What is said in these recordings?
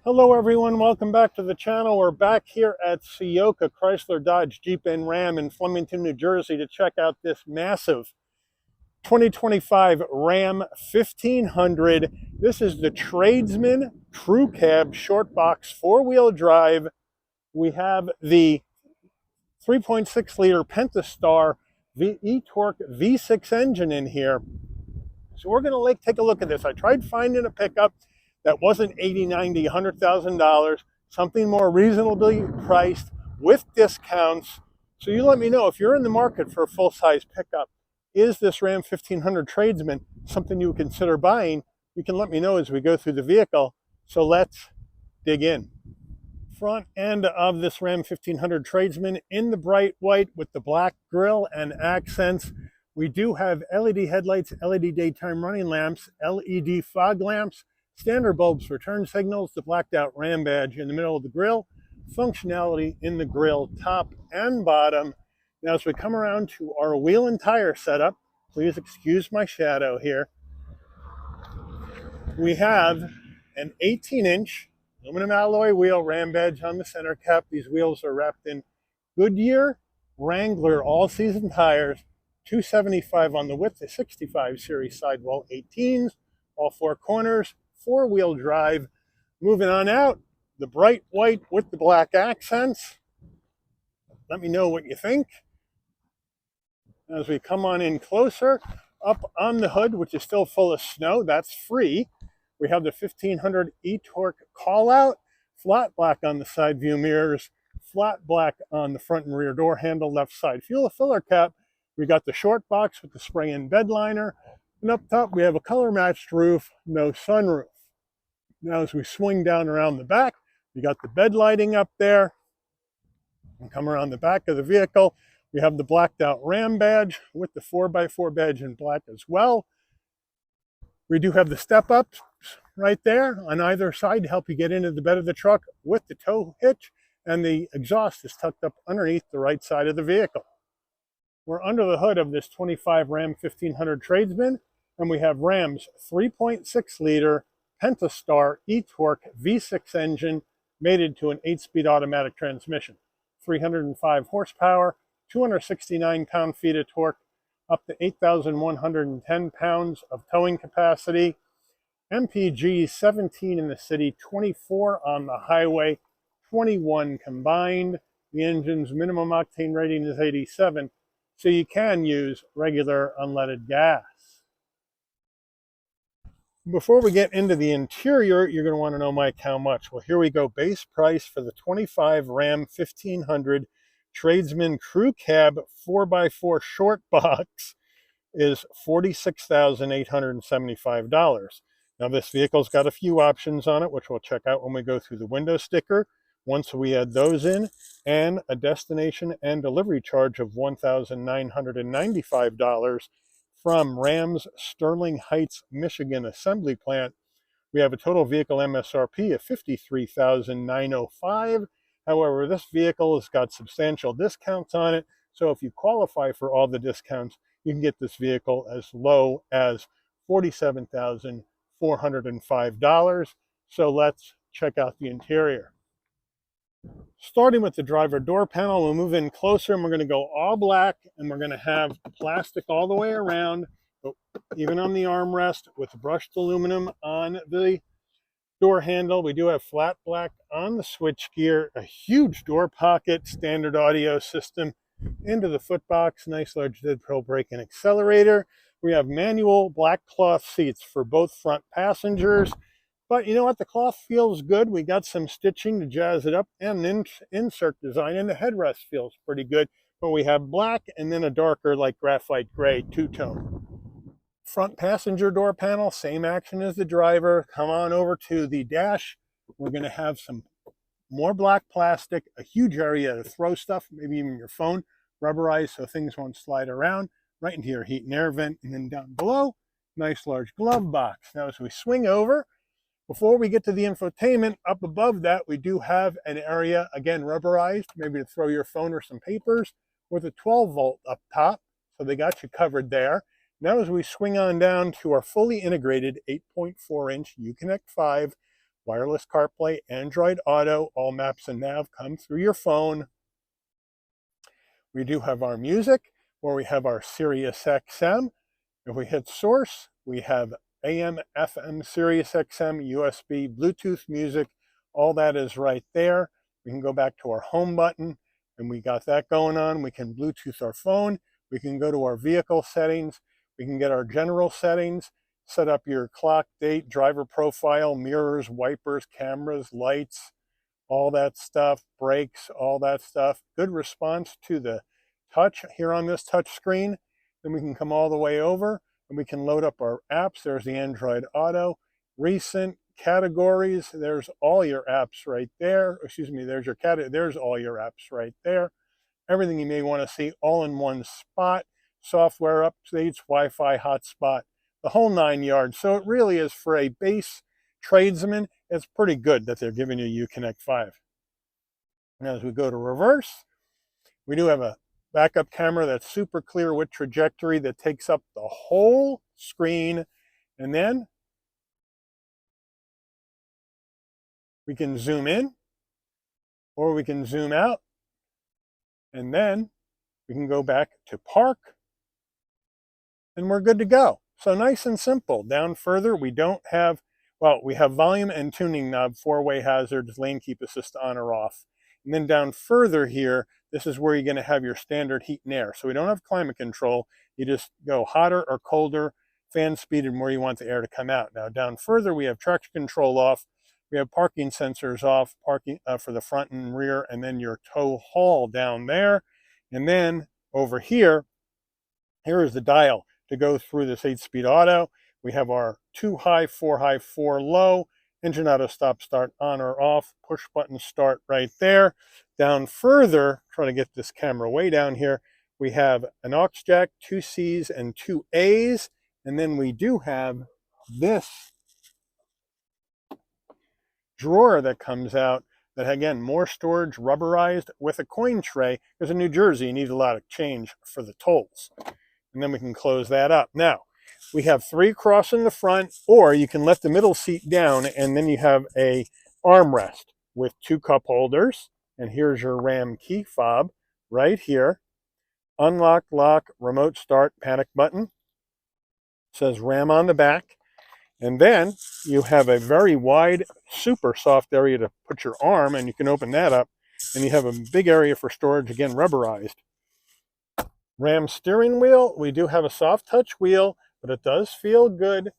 Hello everyone, welcome back to the channel. We're back here at Ciocca Chrysler Dodge Jeep and Ram in Flemington, New Jersey to check out this massive 2025 Ram 1500. This is the Tradesman Crew Cab Short Box 4-wheel drive. We have the 3.6 liter Pentastar e-torque V6 engine in here. So we're going to take a look at this. I tried finding a pickup that wasn't $80,000, $90,000, $100,000, something more reasonably priced with discounts. So you let me know if you're in the market for a full-size pickup. Is this Ram 1500 Tradesman something you would consider buying? You can let me know as we go through the vehicle. So let's dig in. Front end of this Ram 1500 Tradesman in the bright white with the black grille and accents. We do have LED headlights, LED daytime running lamps, LED fog lamps, standard bulbs for turn signals, the blacked out Ram badge in the middle of the grille, functionality in the grille top and bottom. Now as we come around to our wheel and tire setup, please excuse my shadow here. We have an 18-inch aluminum alloy wheel, Ram badge on the center cap. These wheels are wrapped in Goodyear Wrangler all-season tires, 275 on the width, the 65 series sidewall 18s, all four corners, four-wheel drive. Moving on out, the bright white with the black accents. Let me know what you think. As we come on in closer, up on the hood, which is still full of snow, that's free. We have the 1500 e-torque call-out, flat black on the side view mirrors, flat black on the front and rear door handle, left side fuel filler cap. We got the short box with the spray-in bed liner. And up top, we have a color-matched roof, no sunroof. Now, as we swing down around the back, we got the bed lighting up there. And come around the back of the vehicle, we have the blacked-out Ram badge with the 4x4 badge in black as well. We do have the step-ups right there on either side to help you get into the bed of the truck with the tow hitch, and the exhaust is tucked up underneath the right side of the vehicle. We're under the hood of this 25 Ram 1500 Tradesman, and we have Ram's 3.6 liter Pentastar e-torque V6 engine mated to an 8-speed automatic transmission. 305 horsepower, 269 pound-feet of torque, up to 8,110 pounds of towing capacity. MPG 17 in the city, 24 on the highway, 21 combined. The engine's minimum octane rating is 87. So you can use regular unleaded gas. Before we get into the interior, you're going to want to know, Mike, how much? Well, here we go. Base price for the 25 Ram 1500 Tradesman Crew Cab 4x4 short box is $46,875. Now this vehicle's got a few options on it, which we'll check out when we go through the window sticker. Once we add those in, and a destination and delivery charge of $1,995 from Ram's Sterling Heights, Michigan assembly plant, we have a total vehicle MSRP of $53,905. However, this vehicle has got substantial discounts on it, so if you qualify for all the discounts, you can get this vehicle as low as $47,405. So let's check out the interior. Starting with the driver door panel, we'll move in closer and we're going to go all black, and we're going to have plastic all the way around, but even on the armrest with brushed aluminum on the door handle. We do have flat black on the switchgear, a huge door pocket, standard audio system into the footbox, nice large dead pearl brake and accelerator. We have manual black cloth seats for both front passengers. But you know what? The cloth feels good. We got some stitching to jazz it up and an insert design, and the headrest feels pretty good. But we have black and then a darker, like graphite gray, two-tone. Front passenger door panel, same action as the driver. Come on over to the dash. We're going to have some more black plastic, a huge area to throw stuff, maybe even your phone, rubberized so things won't slide around, right into your heat and air vent. And then down below, nice large glove box. Now as we swing over, before we get to the infotainment, up above that, we do have an area, again, rubberized, maybe to throw your phone or some papers, with a 12-volt up top. So they got you covered there. Now as we swing on down to our fully integrated 8.4-inch Uconnect 5 wireless CarPlay, Android Auto, all maps and nav come through your phone. We do have our music, where we have our Sirius XM. If we hit source, we have AM, FM, Sirius XM, USB, Bluetooth music. All that is right there. We can go back to our home button, and we got that going on. We can Bluetooth our phone. We can go to our vehicle settings. We can get our general settings, set up your clock, date, driver profile, mirrors, wipers, cameras, lights, all that stuff, brakes, all that stuff. Good response to the touch here on this touch screen. Then we can come all the way over and we can load up our apps. There's the Android Auto, recent categories. There's all your apps right there. Excuse me, there's all your apps right there. Everything you may want to see all in one spot. Software updates, Wi-Fi hotspot, the whole 9 yards. So it really is, for a base tradesman, it's pretty good that they're giving you Uconnect 5. And as we go to reverse, we do have a backup camera that's super clear with trajectory that takes up the whole screen. And then we can zoom in or we can zoom out. And then we can go back to park and we're good to go. So nice and simple. Down further, we don't have, well, we have volume and tuning knob, four-way hazards, lane keep assist on or off. And then down further here, this is where you're going to have your standard heat and air. So we don't have climate control. You just go hotter or colder, fan speed, and where you want the air to come out. Now down further, we have traction control off. We have parking sensors off, parking for the front and rear, and then your tow haul down there. And then over here, here is the dial to go through this 8-speed auto. We have our 2 high, 4 high, 4 low, engine auto stop start on or off, push button start right there. Down further, trying to get this camera way down here, we have an aux jack, 2 C's and 2 A's, and then we do have this drawer that comes out that, again, more storage, rubberized with a coin tray, because in New Jersey you need a lot of change for the tolls. And then we can close that up. Now, we have 3 across in the front, or you can let the middle seat down, and then you have a armrest with 2 cup holders. And here's your Ram key fob right here. Unlock, lock, remote start, panic button. It says Ram on the back. And then you have a very wide, super soft area to put your arm, and you can open that up. And you have a big area for storage, again, rubberized. Ram steering wheel, we do have a soft touch wheel, but it does feel good.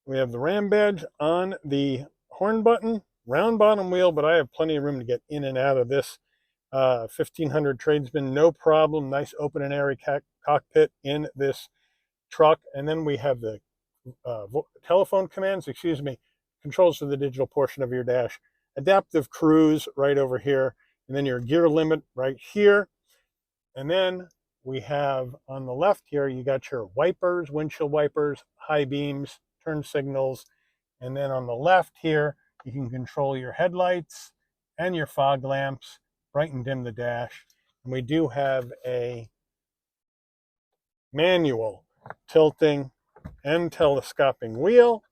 We have the Ram badge on the horn button, round bottom wheel, but I have plenty of room to get in and out of this 1500 Tradesman, no problem. Nice open and airy cockpit in this truck. And then we have the telephone commands, controls for the digital portion of your dash, adaptive cruise right over here, and then your gear limit right here. And then we have on the left here, you got your wipers, windshield wipers, high beams, turn signals. And then on the left here, you can control your headlights and your fog lamps, bright and dim the dash. And we do have a manual tilting and telescoping wheel.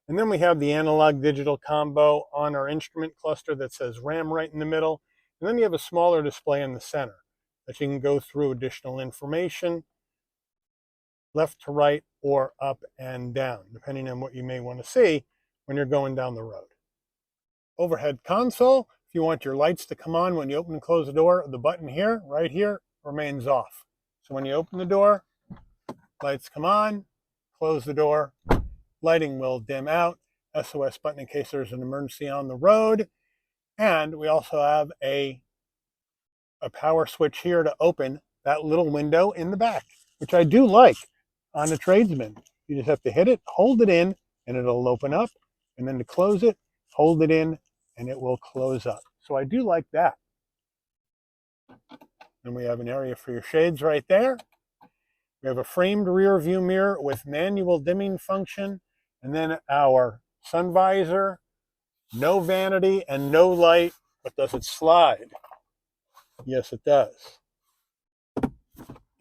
And then we have the analog digital combo on our instrument cluster that says Ram right in the middle. And then you have a smaller display in the center that you can go through additional information, left to right or up and down, depending on what you may want to see when you're going down the road. Overhead console, if you want your lights to come on when you open and close the door, the button here, right here, remains off. So when you open the door, lights come on, close the door, lighting will dim out, SOS button in case there's an emergency on the road. And we also have a power switch here to open that little window in the back, which I do like on the Tradesman. You just have to hit it, hold it in, and it'll open up. And then to close it, hold it in, and it will close up. So I do like that. And we have an area for your shades right there. We have a framed rear view mirror with manual dimming function, and then our sun visor, no vanity and no light, but does it slide? Yes, it does.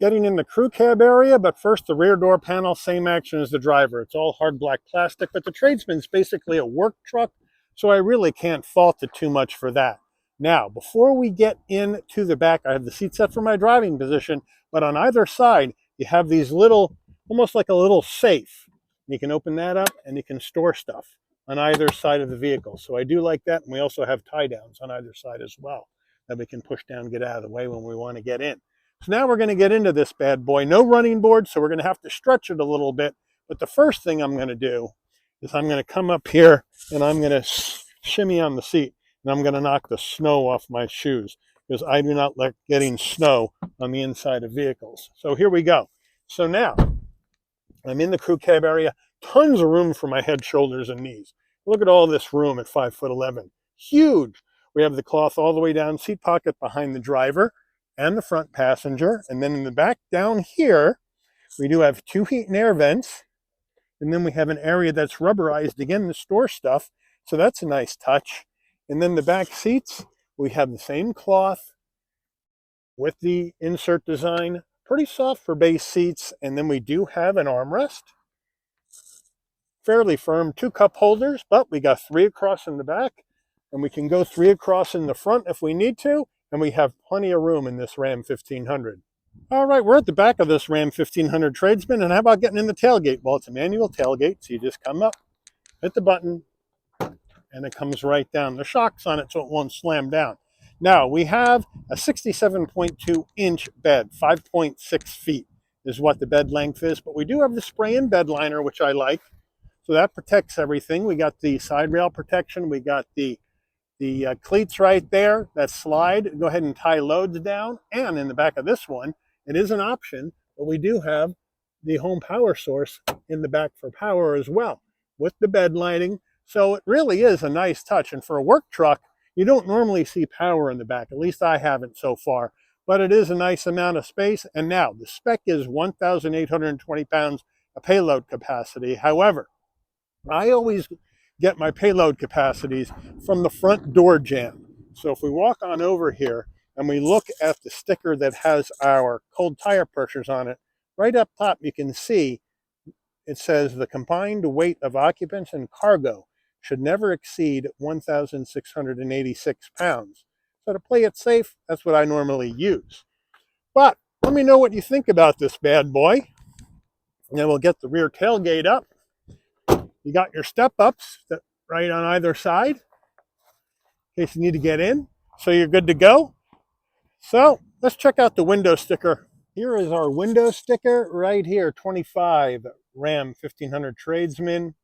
Getting in the crew cab area, but first the rear door panel, same action as the driver. It's all hard black plastic, but the Tradesman's basically a work truck, so I really can't fault it too much for that. Now, before we get into the back, I have the seat set for my driving position, but on either side, you have these little, almost like a little safe. You can open that up and you can store stuff on either side of the vehicle. So I do like that, and we also have tie downs on either side as well that we can push down, get out of the way when we want to get in. So now we're going to get into this bad boy. No running board, so we're going to have to stretch it a little bit. But the first thing I'm going to do is I'm going to come up here and I'm going to shimmy on the seat, and I'm going to knock the snow off my shoes because I do not like getting snow on the inside of vehicles. So here we go. So now I'm in the crew cab area. Tons of room for my head, shoulders, and knees. Look at all this room at 5'11". Huge. We have the cloth all the way down, seat pocket behind the driver and the front passenger. And then in the back down here, we do have 2 heat and air vents. And then we have an area that's rubberized, again, to store stuff. So that's a nice touch. And then the back seats, we have the same cloth with the insert design. Pretty soft for base seats. And then we do have an armrest. Fairly firm, 2 cup holders, but we got 3 across in the back. And we can go 3 across in the front if we need to. And we have plenty of room in this Ram 1500. All right, we're at the back of this Ram 1500 Tradesman, and how about getting in the tailgate? Well, it's a manual tailgate, so you just come up, hit the button, and it comes right down. The shock's on it so it won't slam down. Now, we have a 67.2-inch bed, 5.6 feet is what the bed length is, but we do have the spray-in bed liner, which I like, so that protects everything. We got the side rail protection, we got the cleats right there that slide. Go ahead and tie loads down. And in the back of this one, it is an option, but we do have the home power source in the back for power as well with the bed lighting. So it really is a nice touch. And for a work truck, you don't normally see power in the back. At least I haven't so far. But it is a nice amount of space. And now the spec is 1,820 pounds of payload capacity. However, I always get my payload capacities from the front door jamb. So if we walk on over here and we look at the sticker that has our cold tire pressures on it, right up top you can see it says the combined weight of occupants and cargo should never exceed 1,686 pounds. So to play it safe, that's what I normally use. But let me know what you think about this bad boy. And then we'll get the rear tailgate up. You got your step-ups right on either side in case you need to get in. So you're good to go. So let's check out the window sticker. Here is our window sticker right here, 25 Ram 1500 Tradesman.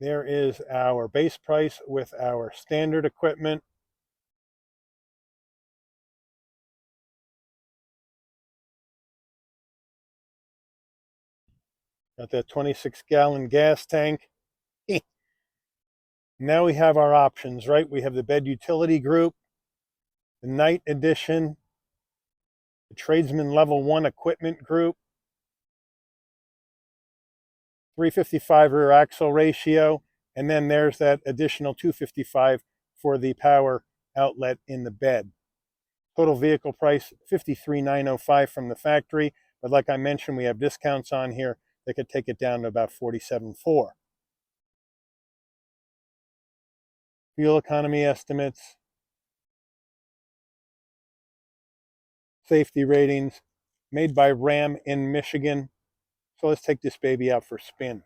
There is our base price with our standard equipment. Got that 26-gallon gas tank. Now we have our options, right? We have the bed utility group, the night edition, the Tradesman level 1 equipment group, 355 rear axle ratio, and then there's that additional 255 for the power outlet in the bed. Total vehicle price, $53,905 from the factory, but like I mentioned, we have discounts on here that could take it down to about $47,400. Fuel economy estimates, safety ratings, made by Ram in Michigan. So let's take this baby out for a spin.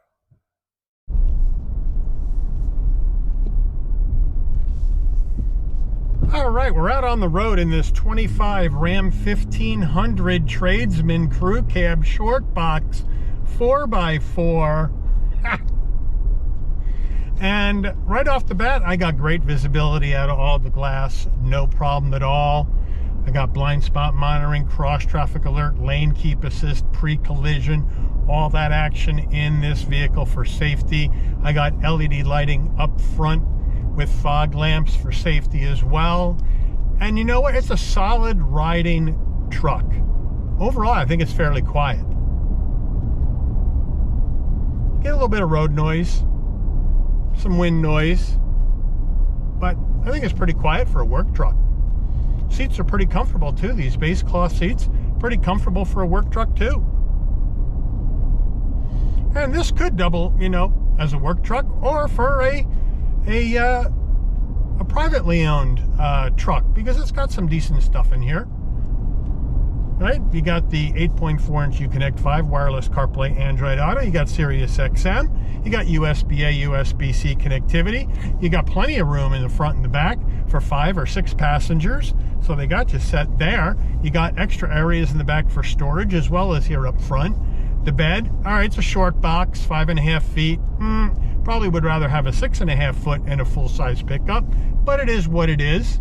All right, we're out on the road in this 25 Ram 1500 Tradesman Crew Cab Short Box 4x4. And right off the bat, I got great visibility out of all the glass, no problem at all. I got blind spot monitoring, cross traffic alert, lane keep assist, pre-collision, all that action in this vehicle for safety. I got LED lighting up front with fog lamps for safety as well. And you know what? It's a solid riding truck. Overall, I think it's fairly quiet. Get a little bit of road noise, some wind noise, but I think it's pretty quiet for a work truck. Seats are pretty comfortable too. These base cloth seats, pretty comfortable for a work truck too. And this could double, you know, as a work truck or for a privately owned truck, because it's got some decent stuff in here. Right? You got the 8.4-inch Uconnect 5 wireless CarPlay Android Auto. You got Sirius XM. You got USB-A, USB-C connectivity. You got plenty of room in the front and the back for 5 or 6 passengers. So they got you set there. You got extra areas in the back for storage as well as here up front. The bed, all right, it's a short box, 5.5 feet. Probably would rather have a 6.5 foot and a full-size pickup, but it is what it is.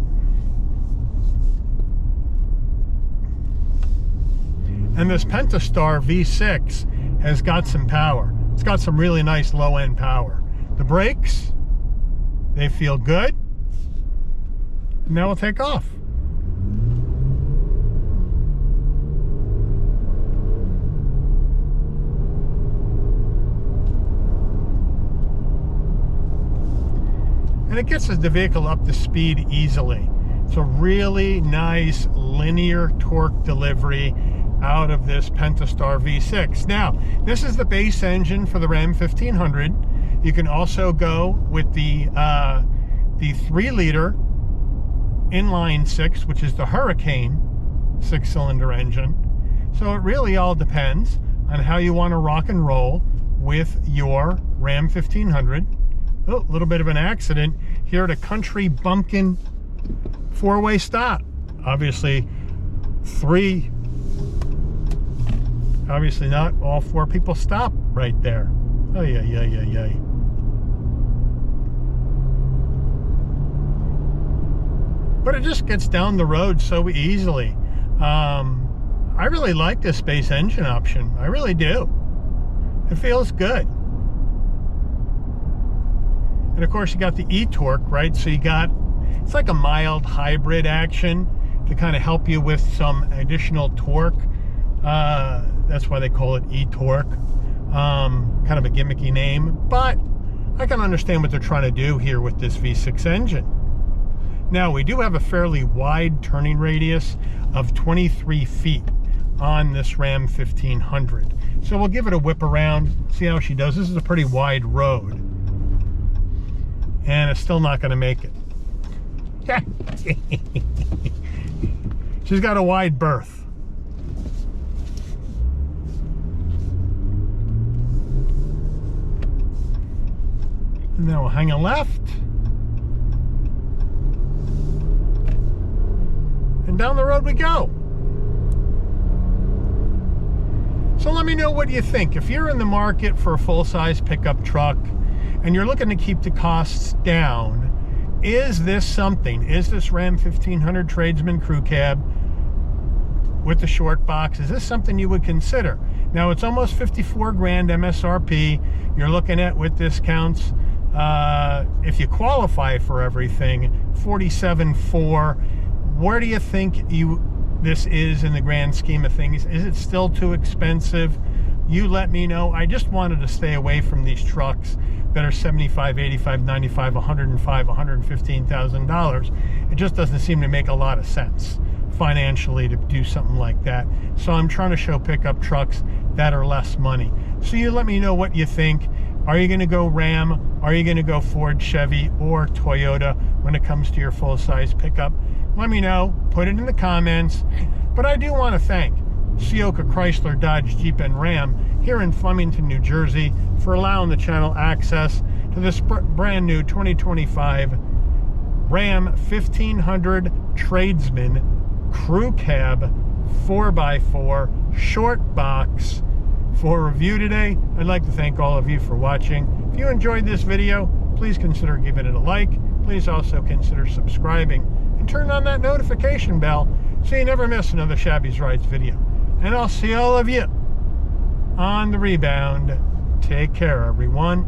And this Pentastar V6 has got some power. It's got some really nice low-end power. The brakes, they feel good. Now we'll take off. And it gets the vehicle up to speed easily. It's a really nice linear torque delivery out of this Pentastar V6. Now, this is the base engine for the Ram 1500. You can also go with the 3-liter inline 6, which is the Hurricane 6-cylinder engine. So it really all depends on how you want to rock and roll with your Ram 1500. Oh, a little bit of an accident here at a country bumpkin 4-way stop. Obviously not all 4 people stop right there. Oh, yeah. But it just gets down the road so easily. I really like this base engine option. I really do. It feels good. And of course you got the e-torque, right? So you got, it's like a mild hybrid action to kind of help you with some additional torque. That's why they call it e-torque. Kind of a gimmicky name, but I can understand what they're trying to do here with this V6 engine. Now, we do have a fairly wide turning radius of 23 feet on this Ram 1500. So we'll give it a whip around, see how she does. This is a pretty wide road. And it's still not going to make it. She's got a wide berth. And then we'll hang a left. And down the road we go. So let me know what you think. If you're in the market for a full-size pickup truck and you're looking to keep the costs down, is this something? Is this Ram 1500 Tradesman crew cab with the short box, is this something you would consider? Now, it's almost 54 grand MSRP. You're looking at, with discounts, if you qualify for everything, 47.4. Where do you think this is in the grand scheme of things? Is it still too expensive? You let me know. I just wanted to stay away from these trucks that are $75, $85, $95, $105, $115,000. It just doesn't seem to make a lot of sense financially to do something like that. So I'm trying to show pickup trucks that are less money. So you let me know what you think. Are you going to go Ram? Are you going to go Ford, Chevy, or Toyota when it comes to your full-size pickup? Let me know. Put it in the comments. But I do want to thank Ciocca, Chrysler, Dodge, Jeep, and Ram here in Flemington, New Jersey for allowing the channel access to this brand new 2025 Ram 1500 Tradesman Crew Cab 4x4 short box for review today. I'd like to thank all of you for watching. If you enjoyed this video, please consider giving it a like. Please also consider subscribing and turn on that notification bell so you never miss another Shabby's Rides video. And I'll see all of you on the rebound. Take care, everyone.